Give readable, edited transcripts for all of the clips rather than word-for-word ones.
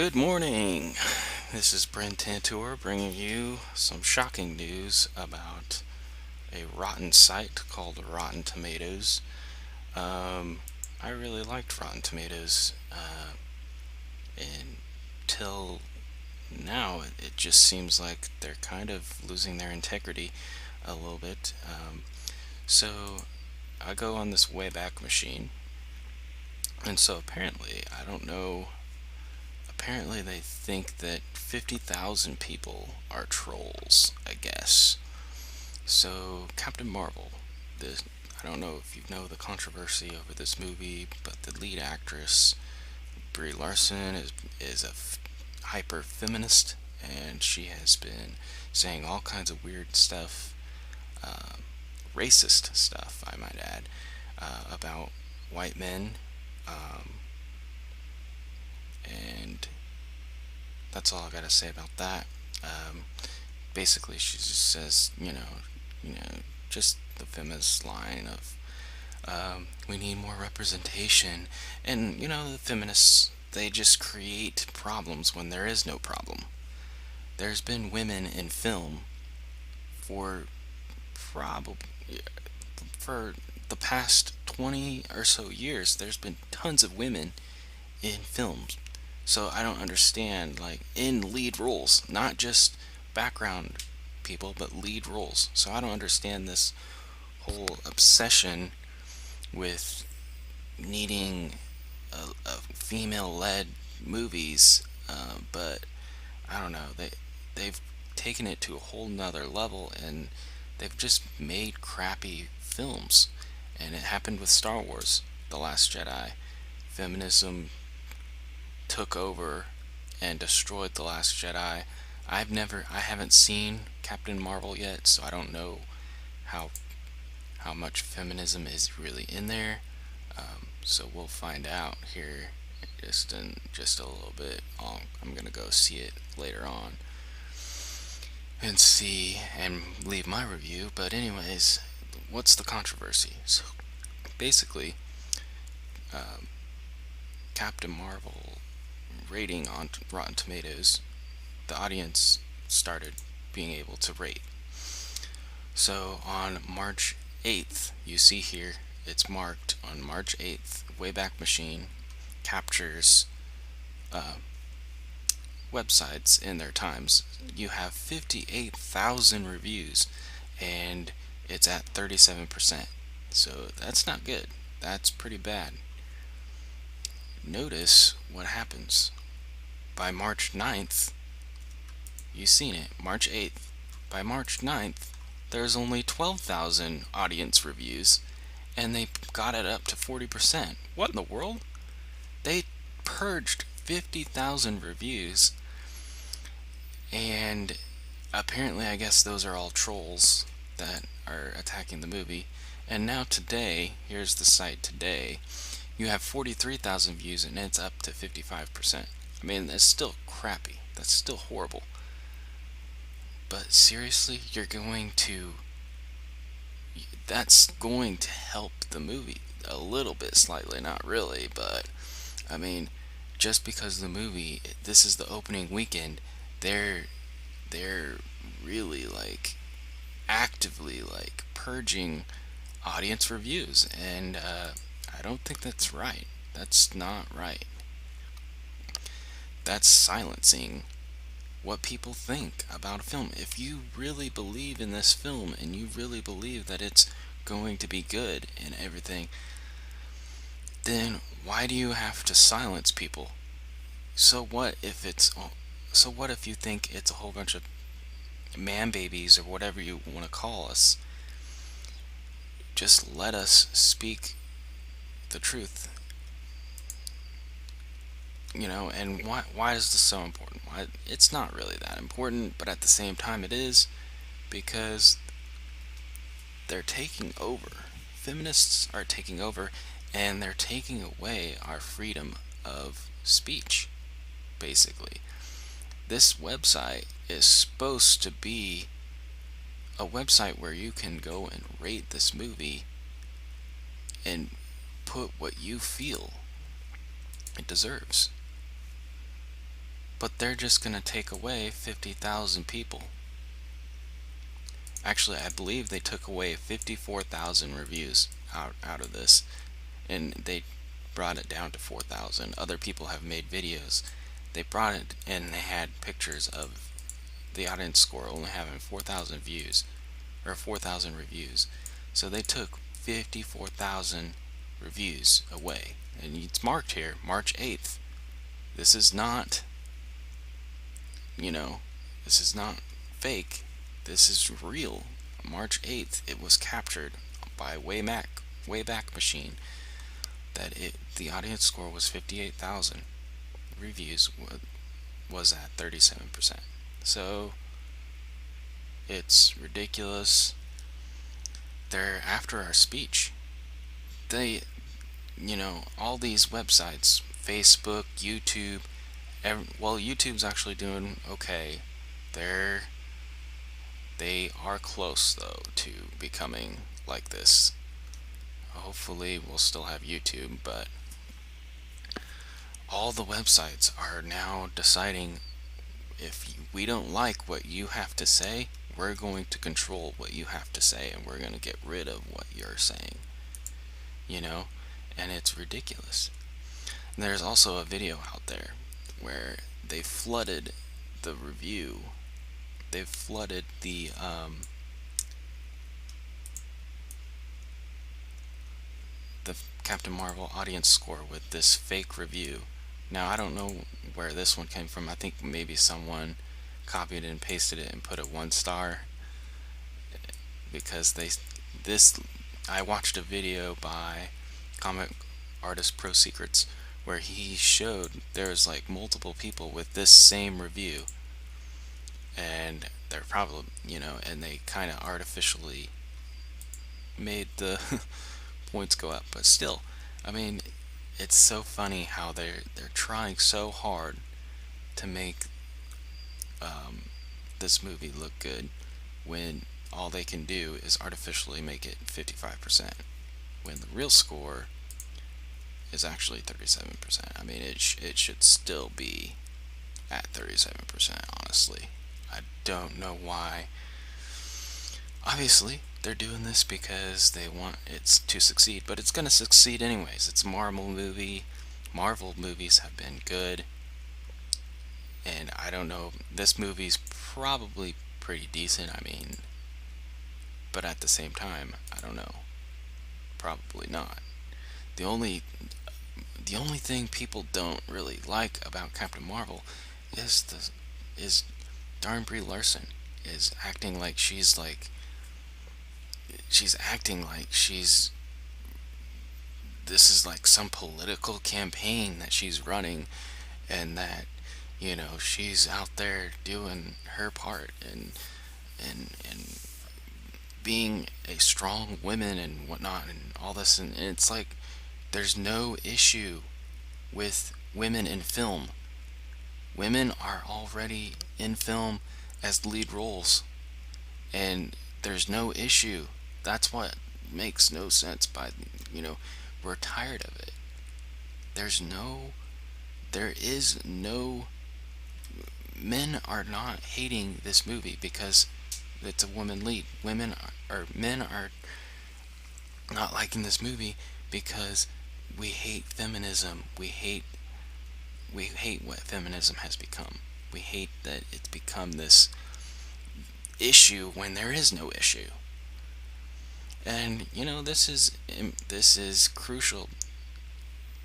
Good morning. This is Brent Tantor bringing you some shocking news about a rotten site called Rotten Tomatoes. I really liked Rotten Tomatoes until now. It just seems like they're kind of losing their integrity a little bit. So I go on this Wayback Machine, and so apparently, I don't know. Apparently, they think that 50,000 people are trolls, I guess. So, Captain Marvel, this, I don't know if you know the controversy over this movie, but the lead actress, Brie Larson, is a hyper feminist, and she has been saying all kinds of weird stuff, uh, racist stuff, I might add, about white men. Um, and that's all I gotta say about that. Um, Basically, she just says, just the feminist line of, we need more representation. And, the feminists, they just create problems when there is no problem. There's been women in film for probably, for the past 20 or so years, there's been tons of women in films. So I don't understand, like, in lead roles, not just background people, but lead roles. So I don't understand this whole obsession with needing a female-led movies. But I don't know. They've taken it to a whole nother level, and they've just made crappy films. And it happened with Star Wars: The Last Jedi. Feminism took over and destroyed The Last Jedi. I haven't seen Captain Marvel yet, so I don't know how how much feminism is really in there. So we'll find out here just a little bit. I'm gonna go see it later on and see and leave my review. But anyways, what's the controversy? So basically, um, Captain Marvel rating on Rotten Tomatoes, the audience started being able to rate. So on March 8th, you see here, it's marked on March 8th, Wayback Machine captures uh, websites in their times. You have 58,000 reviews, and it's at 37%. So that's not good. That's pretty bad. Notice what happens. By March 9th, you've seen it, March 8th. By March 9th, there's only 12,000 audience reviews, and they got it up to 40%. What in the world? They purged 50,000 reviews, and apparently, I guess those are all trolls that are attacking the movie. And now today, here's the site today, you have 43,000 views, and it's up to 55%. I mean, that's still crappy. That's still horrible. But seriously, that's going to help the movie a little bit, slightly, not really, but I mean, just because the movie, this is the opening weekend, they're they're really like actively like purging audience reviews, and I don't think that's right. That's not right. That's silencing what people think about a film. If you really believe in this film and you really believe that it's going to be good and everything, then why do you have to silence people? So what if it's so what if you think it's a whole bunch of man babies or whatever you want to call us? Just let us speak the truth. And why is this so important? Why it's not really that important, but at the same time it is, because they're taking over. Feminists are taking over, and they're taking away our freedom of speech, basically. This website is supposed to be a website where you can go and rate this movie and put what you feel it deserves. but they're just going to take away 50,000 people. Actually, I believe they took away 54,000 reviews out of this, and they brought it down to 4,000. Other people have made videos. They brought it and they had pictures of the audience score only having 4,000 views or 4,000 reviews. So they took 54,000 reviews away, and it's marked here, March 8th. This is not, you know, this is not fake. This is real. March 8th, it was captured by Wayback Machine that the audience score was 58,000. Reviews was at 37%. So it's ridiculous. They're after our speech. They, all these websites, Facebook, YouTube. Well, YouTube's actually doing okay. They are close though to becoming like this. Hopefully, we'll still have YouTube, but all the websites are now deciding if we don't like what you have to say, we're going to control what you have to say, and we're going to get rid of what you're saying. And it's ridiculous. And there's also a video out there where they flooded the review. They've flooded the Captain Marvel audience score with this fake review. Now, I don't know where this one came from. I think maybe someone copied and pasted it and put a 1 star, because I watched a video by comic artist Pro Secrets where he showed there's like multiple people with this same review, and they're probably, and they kind of artificially made the points go up. But still, I mean, it's so funny how they're trying so hard to make this movie look good when all they can do is artificially make it 55%, when the real score is actually 37%. I mean, it should still be at 37%, honestly. I don't know why. Obviously, they're doing this because they want it to succeed, but it's going to succeed anyways. It's a Marvel movie. Marvel movies have been good. And I don't know, this movie's probably pretty decent. I mean, but at the same time, I don't know. Probably not. The only thing people don't really like about Captain Marvel is darn Brie Larson is acting like she's acting like this is like some political campaign that she's running, and that she's out there doing her part and being a strong woman and whatnot and all this, and it's like there's no issue with women in film. Women are already in film as lead roles, and there's no issue. That's what makes no sense. We're tired of it. There is no, men are not hating this movie because it's a woman lead. Men are not liking this movie because we hate feminism. We hate what feminism has become. We hate that it's become this issue when there is no issue. And this is crucial.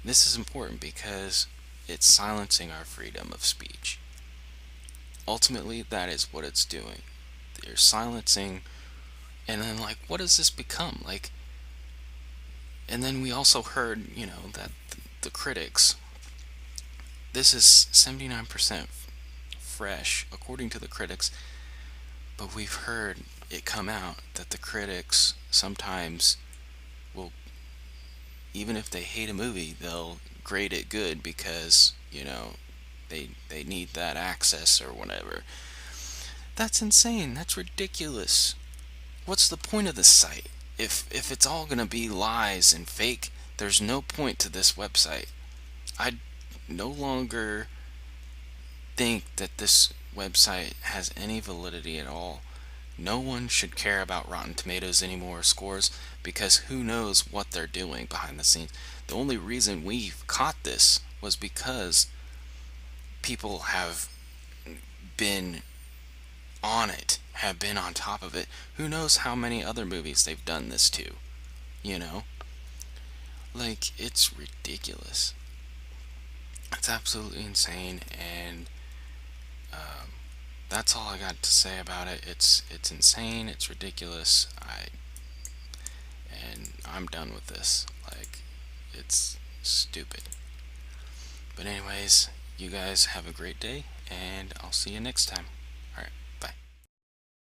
This is important because it's silencing our freedom of speech. Ultimately, that is what it's doing. They're silencing, and then what does this become? And then we also heard, that the critics, this is 79% fresh, according to the critics, but we've heard it come out that the critics sometimes will, even if they hate a movie, they'll grade it good because, they need that access or whatever. That's insane. That's ridiculous. What's the point of this site? If it's all gonna be lies and fake, there's no point to this website. I no longer think that this website has any validity at all. No one should care about Rotten Tomatoes anymore scores, because who knows what they're doing behind the scenes. The only reason we caught this was because people have been on it, have been on top of it. Who knows how many other movies they've done this to, you know? Like, it's ridiculous. It's absolutely insane, and that's all I got to say about it. It's insane, it's ridiculous. I'm done with this. Like, it's stupid. But anyways, you guys have a great day, and I'll see you next time.